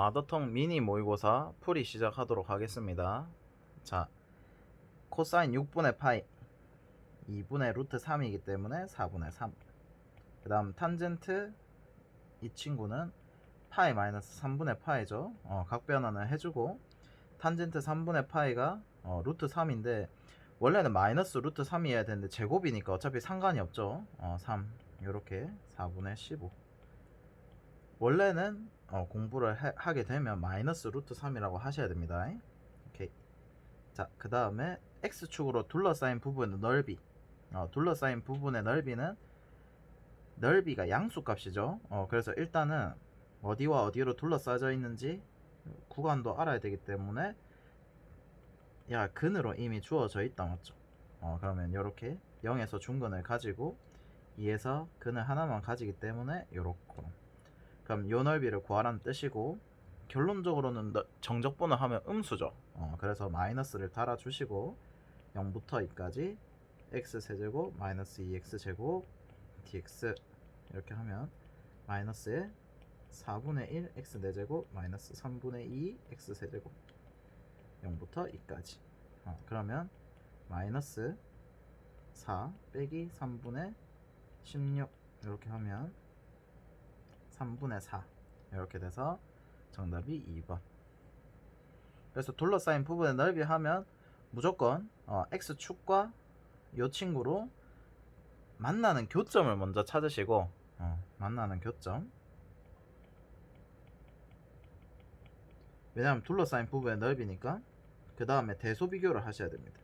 아더통 미니 모의고사 풀이 시작하도록 하겠습니다. 자, 코사인 6분의 파이 2분의 루트 3이기 때문에 4분의 3. 그 다음 탄젠트 이 친구는 파이 마이너스 3분의 파이죠. 각 변화는 해주고, 탄젠트 3분의 파이가 루트 3인데 원래는 마이너스 루트 3이어야 되는데 제곱이니까 어차피 상관이 없죠. 3 요렇게 4분의 15. 원래는 공부를 하게 되면 마이너스 루트 3이라고 하셔야 됩니다. 오케이. 자, 그 다음에 x축으로 둘러싸인 부분의 넓이. 둘러싸인 부분의 넓이는 넓이가 양수값이죠. 그래서 일단은 어디와 어디로 둘러싸여 있는지 구간도 알아야 되기 때문에 근으로 이미 주어져 있다 맞죠? 그러면 이렇게 0에서 중근을 가지고 2에서 근을 하나만 가지기 때문에 요렇고, 그럼 요 넓이를 구하라는 뜻이고, 결론적으로는 정적분을 하면 음수죠. 그래서 마이너스를 달아주시고 0부터 2까지 x세제곱 마이너스 2x제곱 dx 이렇게 하면 마이너스에 4분의 1 x 4제곱 마이너스 3분의 2 x 세제곱 0부터 2까지. 그러면 마이너스 4 빼기 3분의 16 이렇게 하면 3분의 4 이렇게 돼서 정답이 2번. 그래서 둘러싸인 부분의 넓이 하면 무조건 x축과 이 친구로 만나는 교점을 먼저 찾으시고, 만나는 교점. 왜냐하면 둘러싸인 부분의 넓이니까. 그 다음에 대소 비교를 하셔야 됩니다.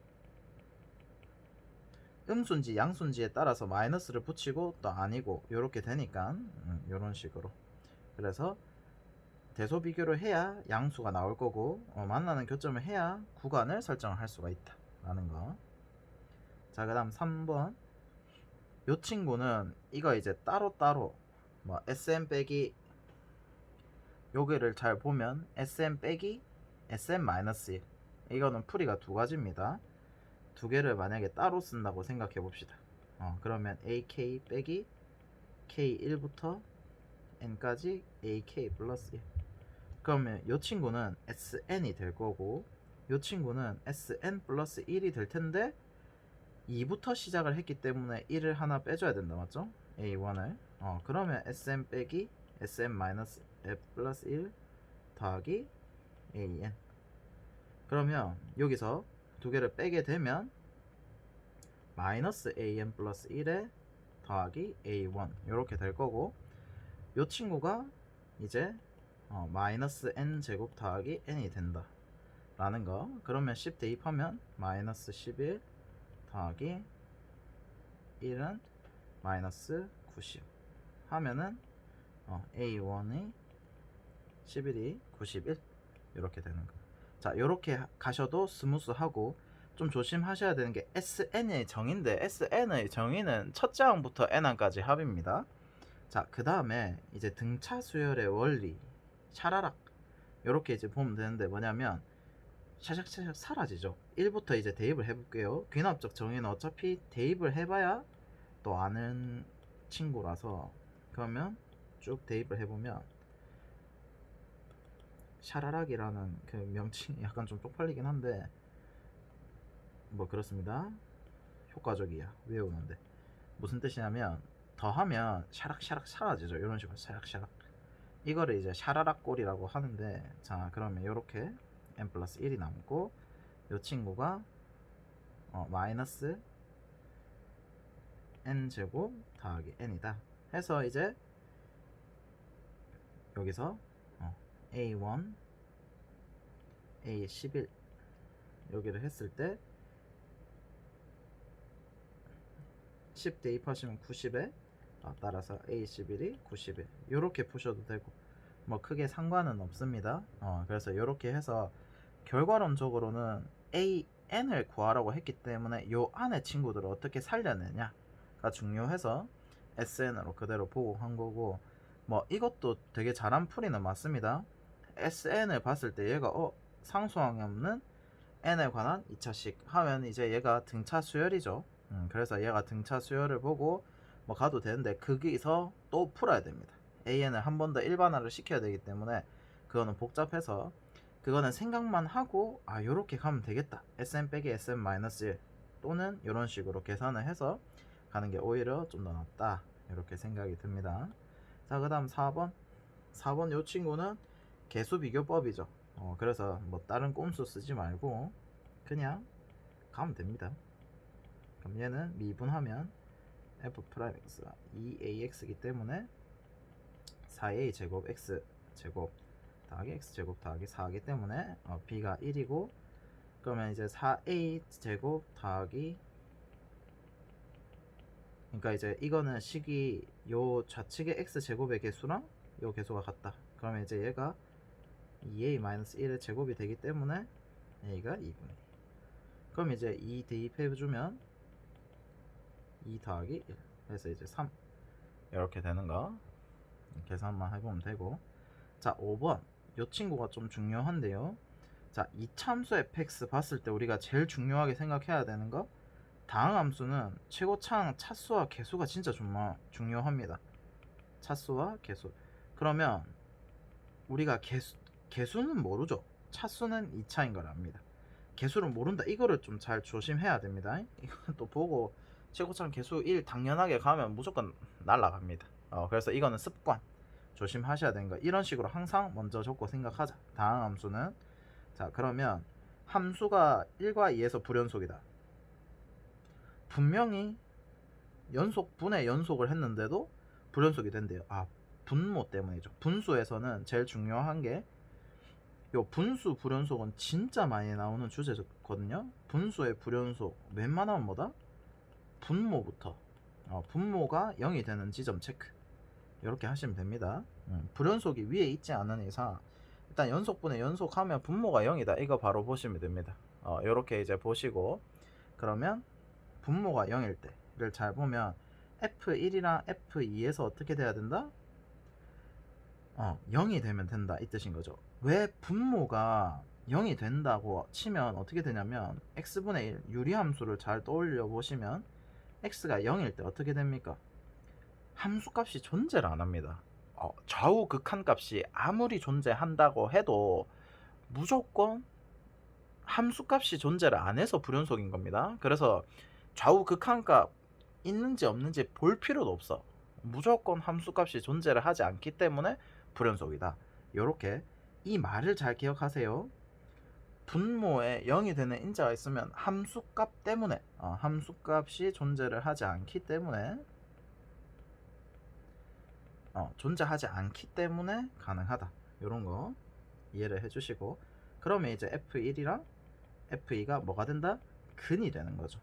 음수인지 양수인지에 따라서 마이너스를 붙이고 또 아니고 이렇게 되니까 이런 식으로. 그래서 대소 비교를 해야 양수가 나올 거고, 만나는 교점을 해야 구간을 설정을 할 수가 있다 라는 거. 자, 그 다음 3번. 요 친구는 이거 이제 따로따로 SM 빼기 여기를 잘 보면 SM 빼기 SM 마이너스 1, 이거는 풀이가 두 가지입니다. 두 개를 만약에 따로 쓴다고 생각해 봅시다. 그러면 AK 빼기 K1부터 N까지 AK 플러스 1. 그러면 이 친구는 SN이 될 거고, 이 친구는 SN 플러스 1이 될 텐데 2부터 시작을 했기 때문에 1을 하나 빼줘야 된다 맞죠? A1을. 그러면 SM 빼기 SM 마이너스 F 플러스 1 더하기 AN. 그러면 여기서 두 개를 빼게 되면 마이너스 AN 플러스 1에 더하기 A1 이렇게 될 거고, 이 친구가 이제 마이너스 n 제곱 더하기 n이 된다 라는 거. 그러면 10 대입하면 마이너스 11 더하기 1은 마이너스 90 하면은 A1이 11이 91 이렇게 되는 거. 자, 이렇게 가셔도 스무스하고, 좀 조심하셔야 되는 게 SN의 정의인데 SN의 정의는 첫째 항부터 n항까지 합입니다. 자, 그 다음에 이제 등차 수열의 원리 샤라락 이렇게 이제 보면 되는데, 뭐냐면 샤샥샤샥 사라지죠. 1부터 이제 대입을 해볼게요. 귀납적 정의는 어차피 대입을 해봐야 또 아는 친구라서, 그러면 쭉 대입을 해보면 샤라락이라는 그 명칭이 약간 좀 쪽팔리긴 한데 뭐 그렇습니다. 효과적이야 외우는데. 무슨 뜻이냐면 더하면 샤락샤락 사라지죠. 이런 식으로 샤락샤락. 이거를 이제 샤라락 꼴이라고 하는데, 자 그러면 이렇게 n 플러스 1이 남고, 이 친구가 마이너스 n 제곱 더하기 n이다 해서 이제 여기서 A1 A11 여기를 했을 때 10 대입하시면 90에 따라서 A11이 91 이렇게 푸셔도 되고 뭐 크게 상관은 없습니다. 그래서 이렇게 해서 결과론적으로는 AN을 구하라고 했기 때문에 요 안에 친구들을 어떻게 살려내냐가 중요해서 SN으로 그대로 보고 한 거고, 뭐 이것도 되게 잘한 풀이는 맞습니다. SN을 봤을 때 얘가 상수항이 없는 n에 관한 2차식 하면 이제 얘가 등차 수열이죠. 그래서 얘가 등차 수열을 보고 뭐 가도 되는데, 거기서 또 풀어야 됩니다. AN을 한 번 더 일반화를 시켜야 되기 때문에 그거는 복잡해서 그거는 생각만 하고 요렇게 가면 되겠다. SM 빼기 SM 마이너스 1 또는 이런 식으로 계산을 해서 가는 게 오히려 좀 더 낫다. 이렇게 생각이 듭니다. 자, 그 다음 4번 요 친구는 개수 비교법이죠. 그래서 뭐 다른 꼼수 쓰지 말고 그냥 가면 됩니다. 그럼 얘는 미분하면 f'x가 2ax이기 때문에 4a 제곱 x 제곱 더하기 x 제곱 더하기 4이기 때문에 b가 1이고, 그러면 이제 4a 제곱 더하기, 그러니까 이제 이거는 식이 요 좌측의 x 제곱의 개수랑 요 개수가 같다. 그러면 이제 얘가 2a-1의 제곱이 되기 때문에 a가 2분의 2. 그럼 이제 2 대입해주면 2 더하기 1 해서 이제 3 이렇게 되는 거 계산만 해보면 되고. 자, 5번 요 친구가 좀 중요한데요. 자, 이차함수 fx 봤을 때 우리가 제일 중요하게 생각해야 되는 거, 다항함수는 최고차항 차수와 개수가 진짜 중요합니다. 차수와 개수. 그러면 우리가 개수는 모르죠. 차수는 2차인 걸 압니다. 개수를 모른다. 이거를 좀 잘 조심해야 됩니다. 이건 또 보고 최고차항 개수 1 당연하게 가면 무조건 날라갑니다. 그래서 이거는 습관 조심하셔야 되는 거. 이런 식으로 항상 먼저 적고 생각하자. 다항함수는. 자, 그러면 함수가 1과 2에서 불연속이다. 분명히 분의 연속을 했는데도 불연속이 된대요. 분모 때문이죠. 분수에서는 제일 중요한 게 요 분수 불연속은 진짜 많이 나오는 주제거든요. 분수의 불연속 웬만하면 뭐다? 분모부터 분모가 0이 되는 지점 체크 이렇게 하시면 됩니다. 불연속이 위에 있지 않은 이상 일단 연속분의 연속하면 분모가 0이다. 이거 바로 보시면 됩니다. 이렇게 이제 보시고, 그러면 분모가 0일 때를 잘 보면 F1이랑 F2에서 어떻게 돼야 된다? 0이 되면 된다 이 뜻인 거죠. 왜 분모가 0이 된다고 치면 어떻게 되냐면 x분의 1 유리함수를 잘 떠올려 보시면 x가 0일 때 어떻게 됩니까? 함수값이 존재를 안 합니다. 좌우 극한값이 아무리 존재한다고 해도 무조건 함수값이 존재를 안 해서 불연속인 겁니다. 그래서 좌우 극한값 있는지 없는지 볼 필요도 없어. 무조건 함수값이 존재를 하지 않기 때문에 불연속이다. 요렇게 이 말을 잘 기억하세요. 분모에 0이 되는 인자가 있으면 함수값 때문에 함수값이 존재를 하지 않기 때문에 존재하지 않기 때문에 가능하다. 요런 거 이해를 해주시고, 그러면 이제 F1이랑 F2가 뭐가 된다? 근이 되는 거죠.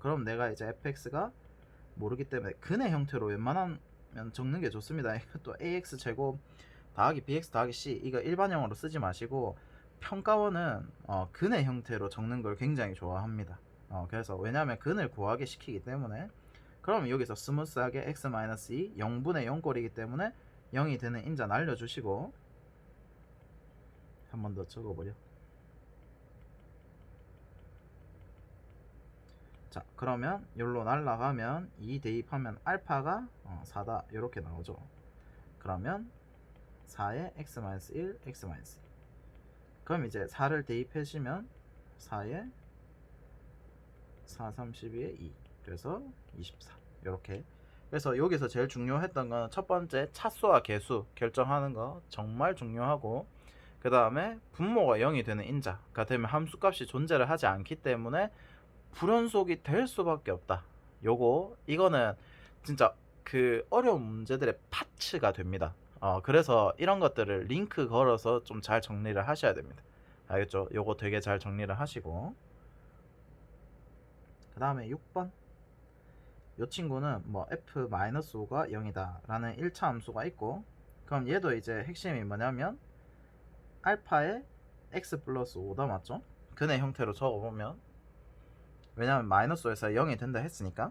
그럼 내가 이제 fx가 모르기 때문에 근의 형태로 웬만하면 적는 게 좋습니다. 이것도 ax 제곱 더하기 bx 더하기 c 이거 일반형으로 쓰지 마시고 평가원은 근의 형태로 적는 걸 굉장히 좋아합니다. 그래서 왜냐하면 근을 구하게 시키기 때문에. 그럼 여기서 스무스하게 x-2 0분의 0꼴이기 때문에 0이 되는 인자 날려주시고 한 번 더 적어버려. 자, 그러면 여기로 날라가면 2 대입하면 알파가 4다 이렇게 나오죠. 그러면 4에 x-1 x-2 그럼 이제 4를 대입하시면 4에 4 32에 2 그래서 24 이렇게. 그래서 여기서 제일 중요했던 건 첫 번째 차수와 개수 결정하는 거 정말 중요하고, 그 다음에 분모가 0이 되는 인자가 되면 함수값이 존재를 하지 않기 때문에 불연속이 될 수밖에 없다. 이거는 진짜 그 어려운 문제들의 파츠가 됩니다. 그래서 이런 것들을 링크 걸어서 좀 잘 정리를 하셔야 됩니다. 알겠죠? 요거 되게 잘 정리를 하시고, 그 다음에 6번 요 친구는 뭐 f-5가 0이다 라는 1차 함수가 있고, 그럼 얘도 이제 핵심이 뭐냐면 알파에 x 플러스 5다 맞죠? 근의 형태로 적어보면, 왜냐면 마이너스 5에서 0이 된다 했으니까.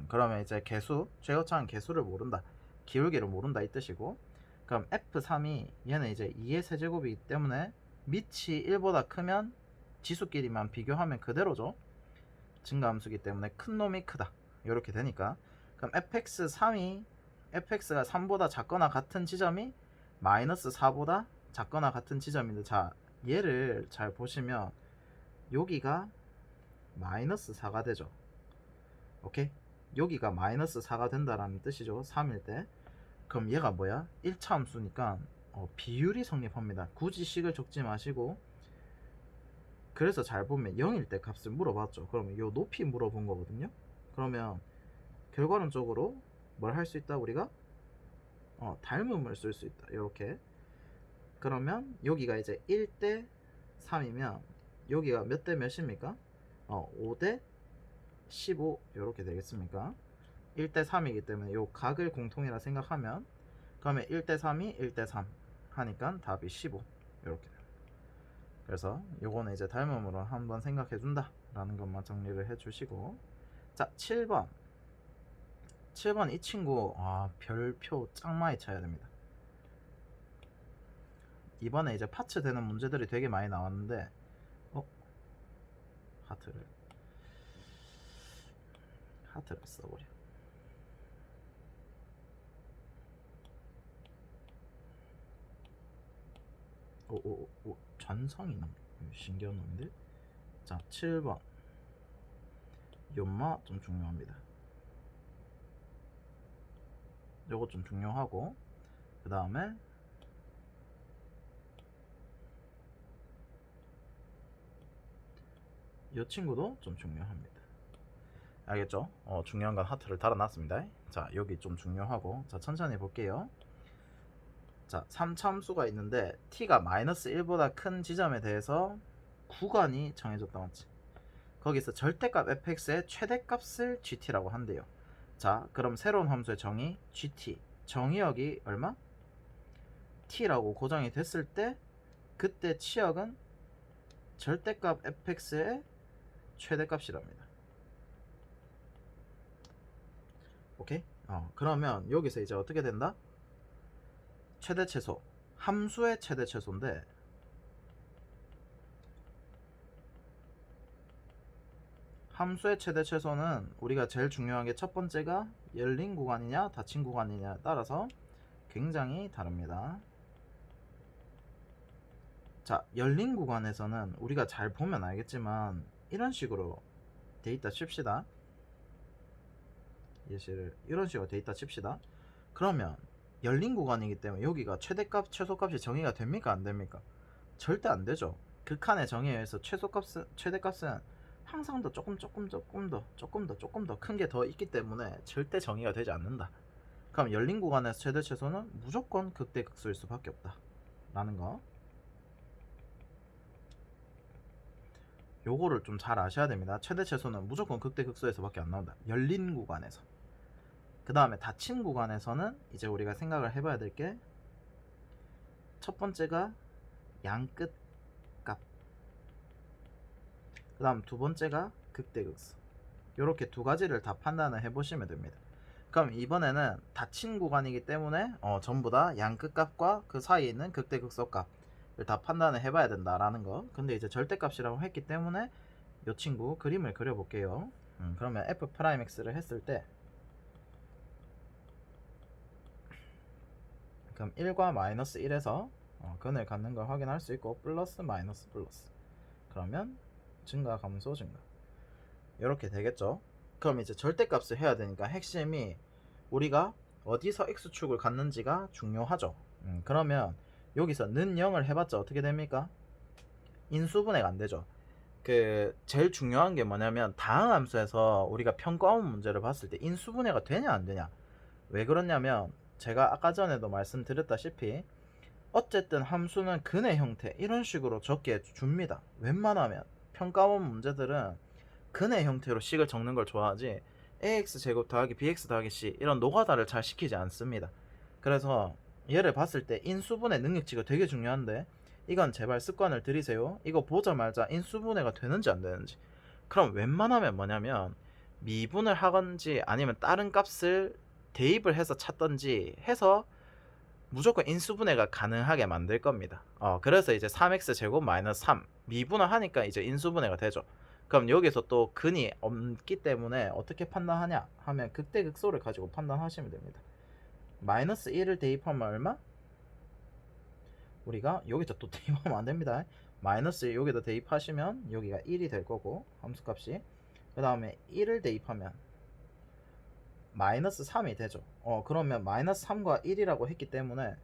그러면 이제 개수, 최고차항 개수를 모른다, 기울기를 모른다 이 뜻이고, 그럼 f3이 얘는 이제 2의 세제곱이기 때문에 밑이 1보다 크면 지수끼리만 비교하면 그대로죠. 증가함수기 때문에 큰 놈이 크다 이렇게 되니까. 그럼 fx가 3보다 작거나 같은 지점이 마이너스 4보다 작거나 같은 지점인데, 자 얘를 잘 보시면 여기가 마이너스 4가 되죠. 오케이? 여기가 마이너스 4가 된다라는 뜻이죠. 3일 때. 그럼 얘가 뭐야? 1차 함수니까 비율이 성립합니다. 굳이 식을 적지 마시고, 그래서 잘 보면 0일 때 값을 물어봤죠. 그러면 요 높이 물어본 거거든요. 그러면 결과론적으로 뭘 할 수 있다? 우리가 닮음을 쓸 수 있다. 이렇게. 그러면 여기가 이제 1대 3이면 여기가 몇 대 몇입니까? 5대 15 이렇게 되겠습니까? 1대 3이기 때문에 요 각을 공통이라 생각하면, 그러면 1대 3이 1대 3 하니까 답이 15 이렇게 됩니다. 그래서 요거는 이제 닮음으로 한번 생각해 준다 라는 것만 정리를 해 주시고, 자 7번 이 친구 별표 짱 많이 쳐야 됩니다. 이번에 이제 파츠 되는 문제들이 되게 많이 나왔는데 하트를 써버려. 오 잔상이 신기한 놈인데. 자 7번 연마 좀 중요합니다. 요거 좀 중요하고, 그 다음에 이 친구도 좀 중요합니다. 알겠죠? 중요한 건 하트를 달아놨습니다. 자 여기 좀 중요하고, 자 천천히 볼게요. 자 3차함수가 있는데 t가 마이너스 1보다 큰 지점에 대해서 구간이 정해졌다 맞지? 거기서 절대값 fx의 최대값을 gt라고 한대요. 자 그럼 새로운 함수의 정의 gt, 정의역이 얼마? t라고 고정이 됐을 때 그때 치역은 절대값 fx의 최대값이랍니다. 오케이? 그러면 여기서 이제 어떻게 된다? 최대최소, 함수의 최대최소인데, 함수의 최대최소는 우리가 제일 중요한 게 첫 번째가 열린 구간이냐 닫힌 구간이냐에 따라서 굉장히 다릅니다. 자 열린 구간에서는 우리가 잘 보면 알겠지만 이런 식으로 돼 있다 칩시다. 예시를 이런 식으로 돼 있다 칩시다. 그러면 열린 구간이기 때문에 여기가 최대값 최소값이 정의가 됩니까 안 됩니까? 절대 안 되죠. 극한의 정의에 의해서 최대값은 항상 더 조금 더 큰 게 더 있기 때문에 절대 정의가 되지 않는다. 그럼 열린 구간에서 최대 최소는 무조건 극대 극소일 수밖에 없다 라는 거, 요거를 좀 잘 아셔야 됩니다. 최대 최소는 무조건 극대 극소에서밖에 안 나온다, 열린 구간에서. 그 다음에 닫힌 구간에서는 이제 우리가 생각을 해봐야 될 게, 첫 번째가 양끝 값, 그 다음 두 번째가 극대극소. 요렇게 두 가지를 다 판단을 해보시면 됩니다. 그럼 이번에는 닫힌 구간이기 때문에 전부 다 양끝 값과 그 사이에 있는 극대극소 값을 다 판단을 해봐야 된다라는 거. 근데 이제 절대값이라고 했기 때문에 요 친구 그림을 그려볼게요. 그러면 f'x를 했을 때, 그럼 1과 마이너스 1에서 근을 갖는 걸 확인할 수 있고, 플러스 마이너스 플러스, 그러면 증가 감소 증가 이렇게 되겠죠. 그럼 이제 절대값을 해야 되니까 핵심이 우리가 어디서 x축을 갖는지가 중요하죠. 그러면 여기서 는 0을 해봤자 어떻게 됩니까? 인수분해가 안 되죠. 그 제일 중요한 게 뭐냐면 다항함수에서 우리가 평가원 문제를 봤을 때 인수분해가 되냐 안 되냐. 왜 그러냐면 제가 아까 전에도 말씀드렸다시피 어쨌든 함수는 근의 형태 이런 식으로 적게 줍니다. 웬만하면 평가원 문제들은 근의 형태로 식을 적는 걸 좋아하지 ax 제곱 더하기 bx 더하기 c 이런 노가다를 잘 시키지 않습니다. 그래서 얘를 봤을 때 인수분해 능력치가 되게 중요한데, 이건 제발 습관을 들이세요. 이거 보자마자 인수분해가 되는지 안 되는지. 그럼 웬만하면 뭐냐면 미분을 하건지 아니면 다른 값을 대입을 해서 찾던지 해서 무조건 인수분해가 가능하게 만들 겁니다. 그래서 이제 3x 제곱 마이너스 3 미분을 하니까 이제 인수분해가 되죠. 그럼 여기서 또 근이 없기 때문에 어떻게 판단하냐 하면 극대극소를 가지고 판단하시면 됩니다. 마이너스 1을 대입하면 얼마? 우리가 여기서 또 대입하면 안 됩니다. 마이너스 여기다 대입하시면 여기가 1이 될 거고 함수값이, 그 다음에 1을 대입하면 마이너스 3이 되죠. 그러면 마이너스 3과 1이라고 했기 때문에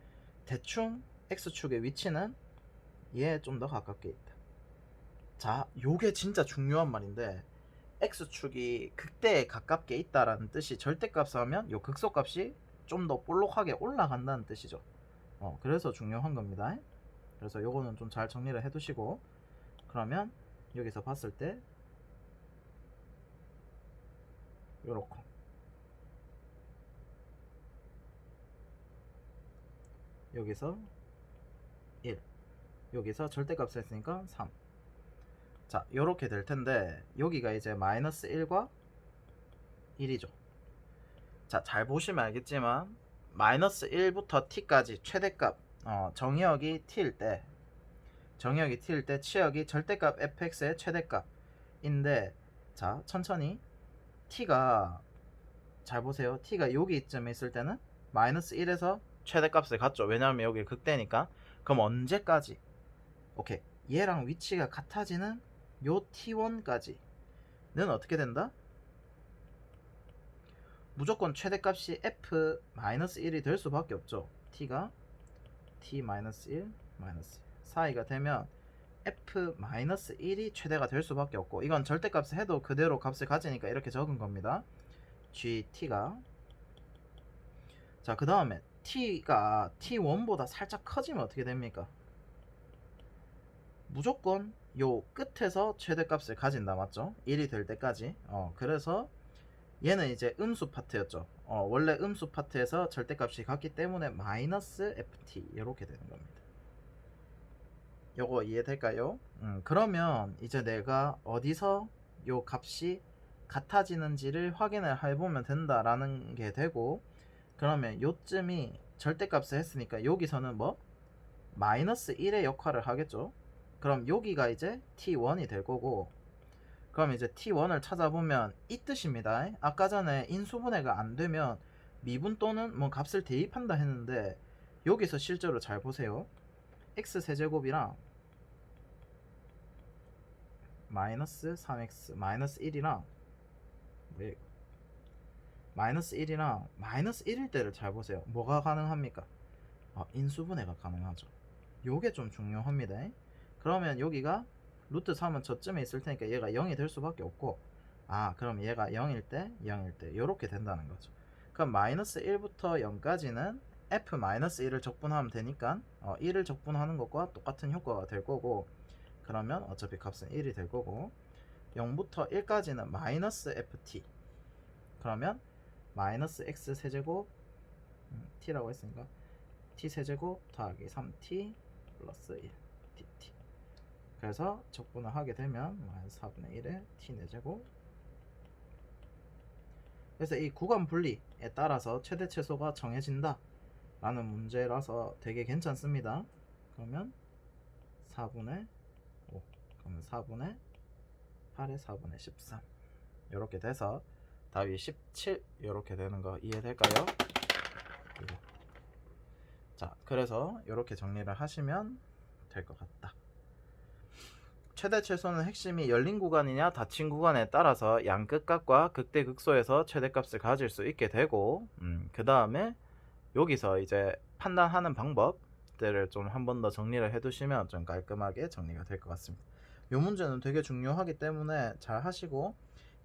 대충 x축의 위치는 얘에 좀 더 가깝게 있다. 자, 요게 진짜 중요한 말인데, x축이 극대에 가깝게 있다라는 뜻이 절대값 하면 요 극소값이 좀 더 볼록하게 올라간다는 뜻이죠. 그래서 중요한 겁니다. 그래서 요거는 좀 잘 정리를 해 두시고, 그러면 여기서 봤을 때 요렇게 여기서 1, 여기서 절대값 했으니까 3. 자, 요렇게 될 텐데 여기가 이제 마이너스 1과 1이죠. 자, 잘 보시면 알겠지만 마이너스 1부터 t까지 최대값, 정의역이 t일 때 치역이 절대값 fx의 최대값인데, 자, 천천히 t가, 잘 보세요. t가 여기 이쯤에 있을 때는 마이너스 1에서 최대값을 갖죠. 왜냐하면 여기 극대니까. 그럼 언제까지? 오케이, 얘랑 위치가 같아지는 요 t1까지는 어떻게 된다? 무조건 최대값이 f-1이 될 수밖에 없죠. t가 t-1 사이가 되면 f-1이 최대가 될 수밖에 없고, 이건 절대값을 해도 그대로 값을 가지니까 이렇게 적은 겁니다. gt가, 자, 그 다음에 t가 t1보다 살짝 커지면 어떻게 됩니까? 무조건 요 끝에서 최대값을 가진다, 맞죠? 1이 될 때까지. 그래서 얘는 이제 음수 파트였죠. 원래 음수 파트에서 절대값이 같기 때문에 마이너스 ft 이렇게 되는 겁니다. 요거 이해될까요? 그러면 이제 내가 어디서 요 값이 같아지는지를 확인을 해보면 된다라는 게 되고, 그러면 요쯤이 절대값을 했으니까 여기서는 뭐 마이너스 1의 역할을 하겠죠. 그럼 여기가 이제 t1이 될 거고, 그럼 이제 t1을 찾아보면 이 뜻입니다. 아까 전에 인수분해가 안 되면 미분 또는 뭐 값을 대입한다 했는데, 여기서 실제로 잘 보세요. x 세제곱이랑 마이너스 3x 마이너스 1이랑 마이너스 1이랑 마이너스 1일 때를 잘 보세요. 뭐가 가능합니까? 인수분해가 가능하죠. 요게 좀 중요합니다. 그러면 여기가 루트 3은 저쯤에 있을 테니까 얘가 0이 될 수밖에 없고, 그럼 얘가 0일 때 요렇게 된다는 거죠. 그럼 마이너스 1부터 0까지는 f-1을 적분하면 되니까 1을 적분하는 것과 똑같은 효과가 될 거고, 그러면 어차피 값은 1이 될 거고, 0부터 1까지는 마이너스 ft, 그러면 마이너스 x 세제곱 t라고 했으니까 t 세제곱 더하기 3t 플러스 1 dt. 그래서 적분을 하게 되면 마이너스 4분의 1에 t 4제곱. 그래서 이 구간 분리에 따라서 최대 최소가 정해진다 라는 문제라서 되게 괜찮습니다. 그러면 4분의 5, 그러면 4분의 8에 4분의 13 이렇게 돼서 답이 17 이렇게 되는 거 이해될까요? 자, 그래서 이렇게 정리를 하시면 될 것 같다. 최대 최소는 핵심이 열린 구간이냐 닫힌 구간에 따라서 양끝값과 극대 극소에서 최대값을 가질 수 있게 되고, 그 다음에 여기서 이제 판단하는 방법들을 좀 한 번 더 정리를 해두시면 좀 깔끔하게 정리가 될 것 같습니다. 이 문제는 되게 중요하기 때문에 잘 하시고,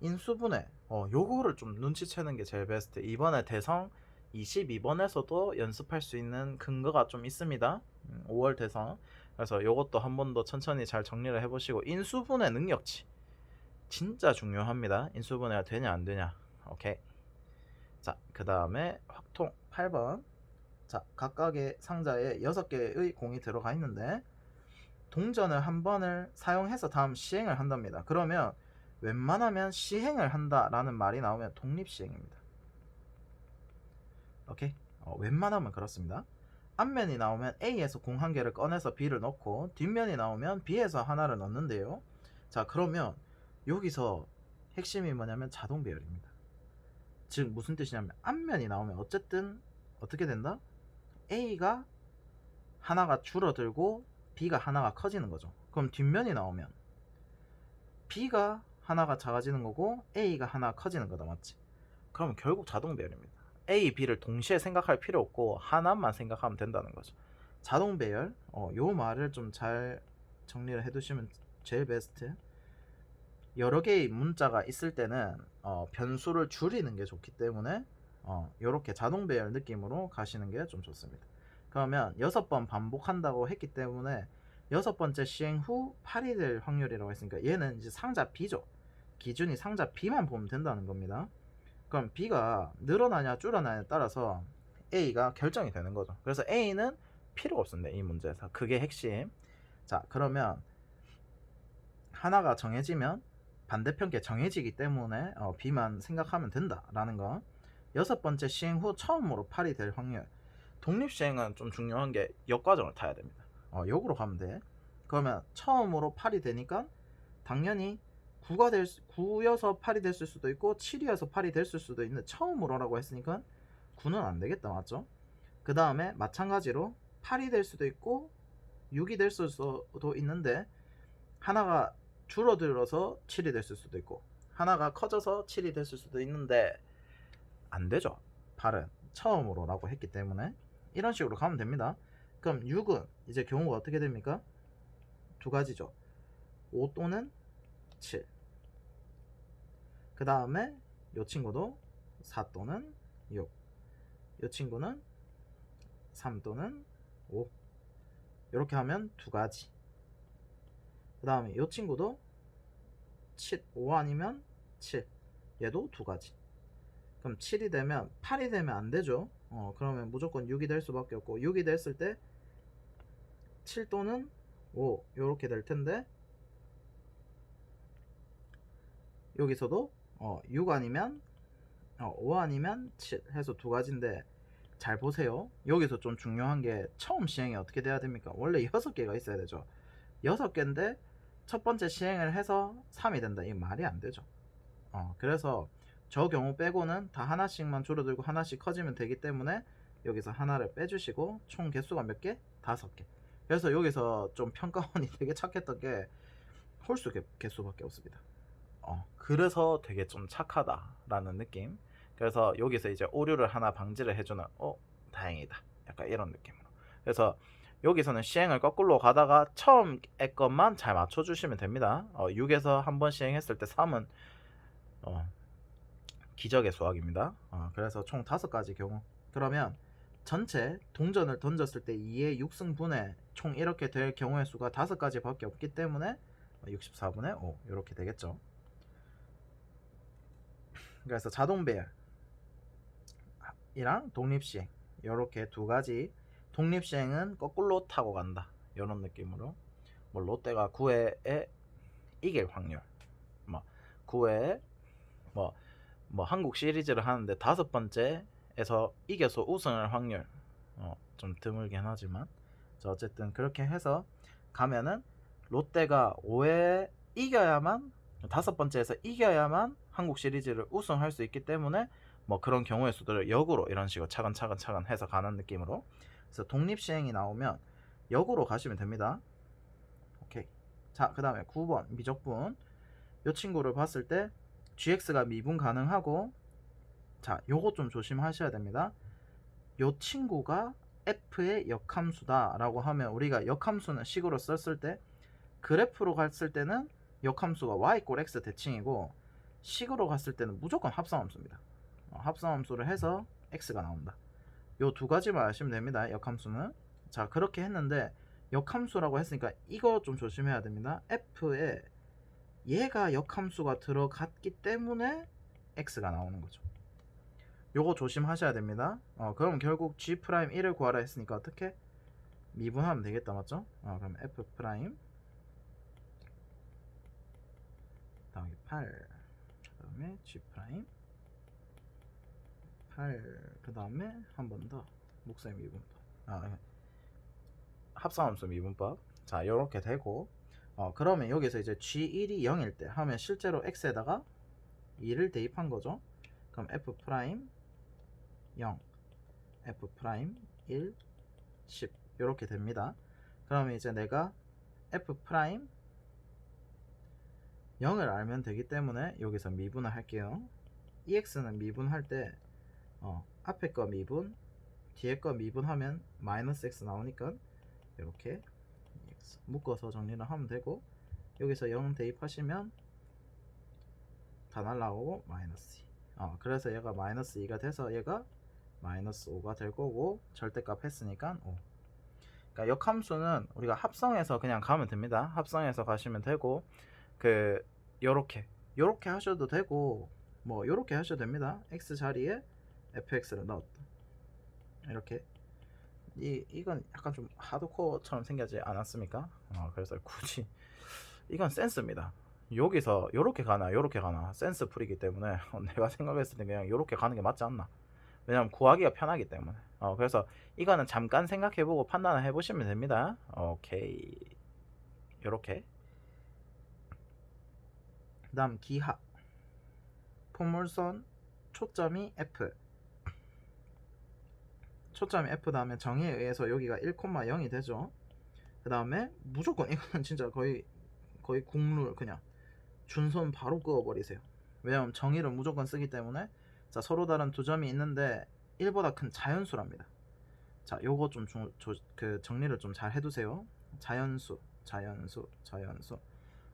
인수분해 요거를 좀 눈치채는 게 제일 베스트. 이번에 대성 22번에서도 연습할 수 있는 근거가 좀 있습니다. 5월 대성. 그래서 요것도 한 번 더 천천히 잘 정리를 해보시고, 인수분해 능력치 진짜 중요합니다. 인수분해가 되냐 안 되냐. 오케이. 자, 그 다음에 확통 8번. 자, 각각의 상자에 6개의 공이 들어가 있는데 동전을 한 번을 사용해서 다음 시행을 한답니다. 그러면 웬만하면 시행을 한다라는 말이 나오면 독립시행입니다. 오케이? 웬만하면 그렇습니다. 앞면이 나오면 A에서 공 한 개를 꺼내서 B를 넣고, 뒷면이 나오면 B에서 하나를 넣는데요. 자, 그러면 여기서 핵심이 뭐냐면 자동 배열입니다. 즉 무슨 뜻이냐면 앞면이 나오면 어쨌든 어떻게 된다? A가 하나가 줄어들고 b가 하나가 커지는 거죠. 그럼 뒷면이 나오면 b가 하나가 작아지는 거고 a가 하나 커지는 거다, 맞지? 그러면 결국 자동 배열입니다. a, b를 동시에 생각할 필요 없고 하나만 생각하면 된다는 거죠. 자동 배열, 요 말을 좀 잘 정리를 해두시면 제일 베스트. 여러 개의 문자가 있을 때는 변수를 줄이는 게 좋기 때문에 요렇게 자동 배열 느낌으로 가시는 게 좀 좋습니다. 그러면 6번 반복한다고 했기 때문에 6번째 시행 후 8이 될 확률이라고 했으니까 얘는 이제 상자 B죠. 기준이 상자 B만 보면 된다는 겁니다. 그럼 B가 늘어나냐 줄어나냐에 따라서 A가 결정이 되는 거죠. 그래서 A는 필요가 없습니다, 이 문제에서. 그게 핵심. 자, 그러면 하나가 정해지면 반대편 게 정해지기 때문에 B만 생각하면 된다라는 거. 6번째 시행 후 처음으로 8이 될 확률. 독립시행은 좀 중요한 게 역과정을 타야 됩니다. 역으로 가면 돼. 그러면 처음으로 8이 되니까 당연히 9여서 8이 됐을 수도 있고 7이어서 8이 됐을 수도 있는데 처음으로라고 했으니까 9는 안 되겠다, 맞죠? 그 다음에 마찬가지로 8이 될 수도 있고 6이 될 수도 있는데 하나가 줄어들어서 7이 됐을 수도 있고 하나가 커져서 7이 됐을 수도 있는데 안 되죠. 8은 처음으로라고 했기 때문에 이런 식으로 가면 됩니다. 그럼 6은 이제 경우가 어떻게 됩니까? 두 가지죠. 5 또는 7. 그 다음에 이 친구도 4 또는 6. 이 친구는 3 또는 5. 이렇게 하면 두 가지. 그 다음에 이 친구도 5 아니면 7. 얘도 두 가지. 그럼 7이 되면 8이 되면 안 되죠. 그러면 무조건 6이 될 수밖에 없고 6이 됐을 때 7 또는 5 이렇게 될 텐데 여기서도 6 아니면 5 아니면 7 해서 두 가지인데 잘 보세요. 여기서 좀 중요한 게 처음 시행이 어떻게 돼야 됩니까? 원래 6개가 있어야 되죠. 6개인데 첫 번째 시행을 해서 3이 된다. 이 말이 안 되죠. 그래서 저 경우 빼고는 다 하나씩만 줄어들고 하나씩 커지면 되기 때문에 여기서 하나를 빼주시고 총 개수가 몇 개? 5개. 그래서 여기서 좀 평가원이 되게 착했던 게 홀수 개수밖에 없습니다. 그래서 되게 좀 착하다라는 느낌. 그래서 여기서 이제 오류를 하나 방지를 해주는 다행이다, 약간 이런 느낌으로. 그래서 여기서는 시행을 거꾸로 가다가 처음 애 것만 잘 맞춰주시면 됩니다. 6에서 한번 시행했을 때 3은 기적의 수학입니다. 그래서 총 5가지 경우. 그러면 전체 동전을 던졌을 때 2의 6승분의 총 이렇게 될 경우의 수가 5가지 밖에 없기 때문에 64분의 5 이렇게 되겠죠. 그래서 자동 배열이랑 독립시행 이렇게 두 가지. 독립시행은 거꾸로 타고 간다 이런 느낌으로. 뭐 롯데가 9회에 이길 확률, 뭐 9회에 뭐 한국 시리즈를 하는데 5번째에서 이겨서 우승할 확률 좀 드물긴 하지만 어쨌든 그렇게 해서 가면은 롯데가 5회 이겨야만 5번째에서 이겨야만 한국 시리즈를 우승할 수 있기 때문에 뭐 그런 경우의 수들을 역으로 이런 식으로 차근차근 해서 가는 느낌으로. 그래서 독립시행이 나오면 역으로 가시면 됩니다. 오케이. 자, 그 다음에 9번 미적분. 이 친구를 봤을 때 GX가 미분 가능하고, 자, 요거 좀 조심하셔야 됩니다. 요 친구가 F의 역함수다 라고 하면 우리가 역함수는 식으로 썼을 때 그래프로 갔을 때는 역함수가 y 꼴 x 대칭이고 식으로 갔을 때는 무조건 합성함수입니다. 합성함수를 해서 x가 나온다. 요 두 가지만 아시면 됩니다, 역함수는. 자, 그렇게 했는데 역함수라고 했으니까 이거 좀 조심해야 됩니다. F에 얘가 역함수가 들어갔기 때문에 x가 나오는 거죠. 요거 조심하셔야 됩니다. 그럼 결국 G'1을 구하라 했으니까 어떻게? 미분하면 되겠다, 맞죠? 그럼 F' 다음에 8, 그 다음에 G' 8, 그 다음에 한 번 더 목사의 미분법, 합성함수 미분법. 자, 요렇게 되고, 그러면 여기서 이제 G1이 0일 때 하면 실제로 X에다가 2를 대입한 거죠. 그럼 F' 0, F' 1, 10 이렇게 됩니다. 그러면 이제 내가 f 프라임 0을 알면 되기 때문에 여기서 미분을 할게요. ex는 미분할 때 앞에 거 미분 뒤에 거 미분하면 마이너스 x 나오니까 이렇게 x 묶어서 정리를 하면 되고, 여기서 0 대입하시면 다 날라오고 마이너스 2. 그래서 얘가 마이너스 2가 돼서 얘가 마이너스 5가 될 거고, 절대값 했으니까 5. 그러니까 역함수는 우리가 합성해서 그냥 가면 됩니다. 합성해서 가시면 되고, 요렇게 하셔도 되고, 뭐 요렇게 하셔도 됩니다. x 자리에 fx를 넣었다. 이렇게. 이건 약간 좀 하드코어처럼 생기지 않았습니까? 그래서 굳이 이건 센스입니다. 여기서 요렇게 가나 요렇게 가나 센스 풀이기 때문에 내가 생각했을 때 그냥 요렇게 가는 게 맞지 않나. 왜냐면 구하기가 편하기 때문에. 그래서 이거는 잠깐 생각해보고 판단을 해보시면 됩니다. 오케이. 요렇게. 그 다음 기하. 포물선 초점이 F. 초점이 F 다음에 정의에 의해서 여기가 1,0이 되죠. 그 다음에 무조건 이거는 진짜 거의 국룰, 그냥 준선 바로 그어버리세요. 왜냐면 정의를 무조건 쓰기 때문에. 자, 서로 다른 두 점이 있는데 1보다 큰 자연수랍니다. 자, 요거 좀 정리를 좀 잘 해두세요.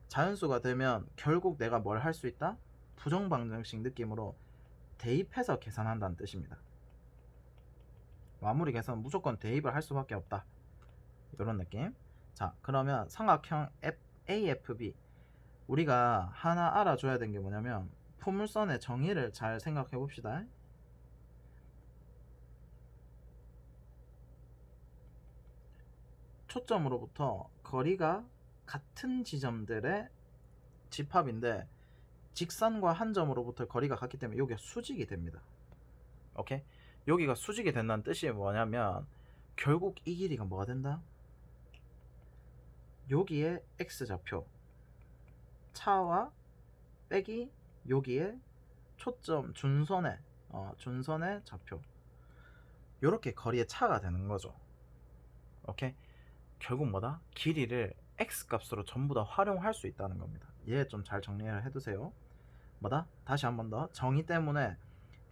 자연수가 되면 결국 내가 뭘 할 수 있다? 부정방정식 느낌으로 대입해서 계산한다는 뜻입니다. 마무리 계산 무조건 대입을 할 수밖에 없다, 이런 느낌. 자, 그러면 삼각형 AFB, 우리가 하나 알아줘야 되는 게 뭐냐면 포물선의 정의를 잘 생각해 봅시다. 초점으로부터 거리가 같은 지점들의 집합인데 직선과 한 점으로부터 거리가 같기 때문에 여기가 수직이 됩니다. 오케이? 여기가 수직이 된다는 뜻이 뭐냐면 결국 이 길이가 뭐가 된다? 여기에 x좌표 차와 빼기 여기에 초점 준선의 좌표, 요렇게 거리의 차가 되는 거죠. 오케이? 결국 뭐다? 길이를 x값으로 전부 다 활용할 수 있다는 겁니다. 얘 좀 잘 정리를 해두세요. 뭐다? 다시 한 번 더. 정의 때문에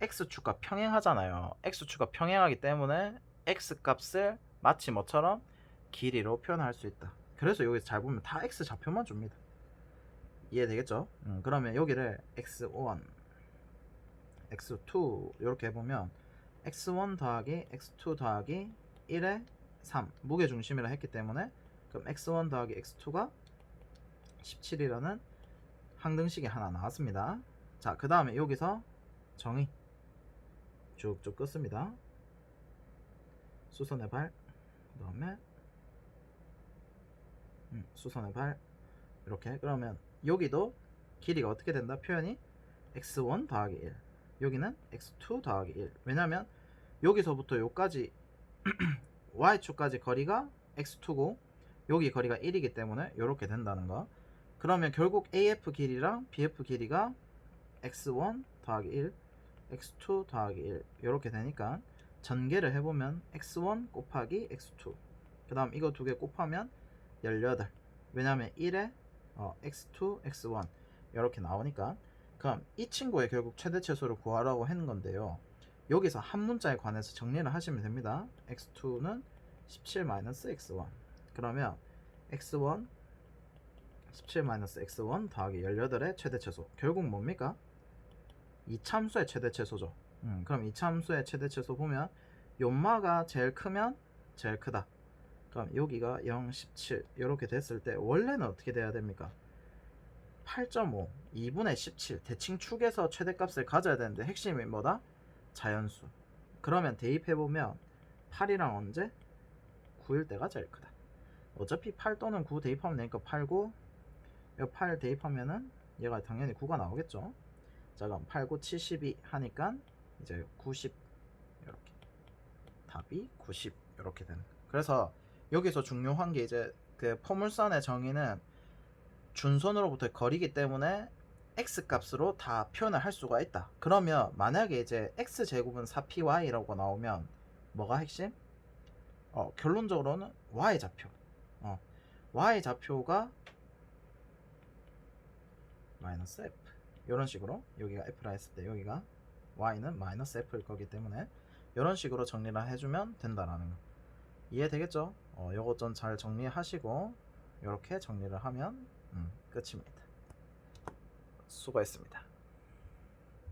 x축과 평행하잖아요. x축과 평행하기 때문에 x값을 마치 뭐처럼 길이로 표현할 수 있다. 그래서 여기서 잘 보면 다 x좌표만 줍니다. 이해되겠죠? 그러면 여기를 x1, x2 이렇게 해보면 x1 더하기 x2 더하기 1에 3 무게중심이라 했기 때문에 그럼 x1 더하기 x2가 17이라는 항등식이 하나 나왔습니다. 자, 그 다음에 여기서 정의 쭉쭉 끄습니다. 수선의 발, 그 다음에 수선의 발, 이렇게. 그러면 여기도 길이가 어떻게 된다? 표현이 x1 더하기 1, 여기는 x2 더하기 1. 왜냐면 여기서부터 여기까지 y축까지 거리가 x2고 여기 거리가 1이기 때문에 이렇게 된다는 거. 그러면 결국 AF 길이랑 BF 길이가 x1 더하기 1, x2 더하기 1 이렇게 되니까 전개를 해보면 x1 곱하기 x2, 그 다음 이거 두 개 곱하면 18. 왜냐면 1에 x2, x1 이렇게 나오니까. 그럼 이 친구의 결국 최대치수를 구하라고 했는 건데요. 여기서 한 문자에 관해서 정리를 하시면 됩니다. x2는 17-x1. 그러면 x1 17-x1 더하기 18의 최대치수, 결국 뭡니까? 이참수의 최대치수죠. 그럼 이참수의 최대치수 보면 요마가 제일 크면 제일 크다. 그럼 여기가 0, 17 이렇게 됐을 때 원래는 어떻게 돼야 됩니까? 8.5 2분의 17 대칭축에서 최대값을 가져야 되는데 핵심이 뭐다? 자연수. 그러면 대입해보면 8이랑 언제? 9일 때가 제일 크다. 어차피 8 또는 9 대입하면 되니까 8, 9, 8 대입하면은 얘가 당연히 9가 나오겠죠. 자, 그럼 8, 9, 72 하니까 이제 90, 이렇게 답이 90 이렇게 되는. 그래서 여기서 중요한 게 이제 그 포물선의 정의는 준선으로부터 거리기 때문에 x값으로 다 표현을 할 수가 있다. 그러면 만약에 이제 x제곱은 4py라고 나오면 뭐가 핵심? 결론적으로는 y 좌표. y 좌표가 마이너스 f. 이런 식으로 여기가 f라 했을 때 여기가 y는 마이너스 f일 거기 때문에 이런 식으로 정리를 해주면 된다라는 거. 이해되겠죠? 요거 좀 잘 정리하시고 이렇게 정리를 하면 끝입니다. 수고했습니다.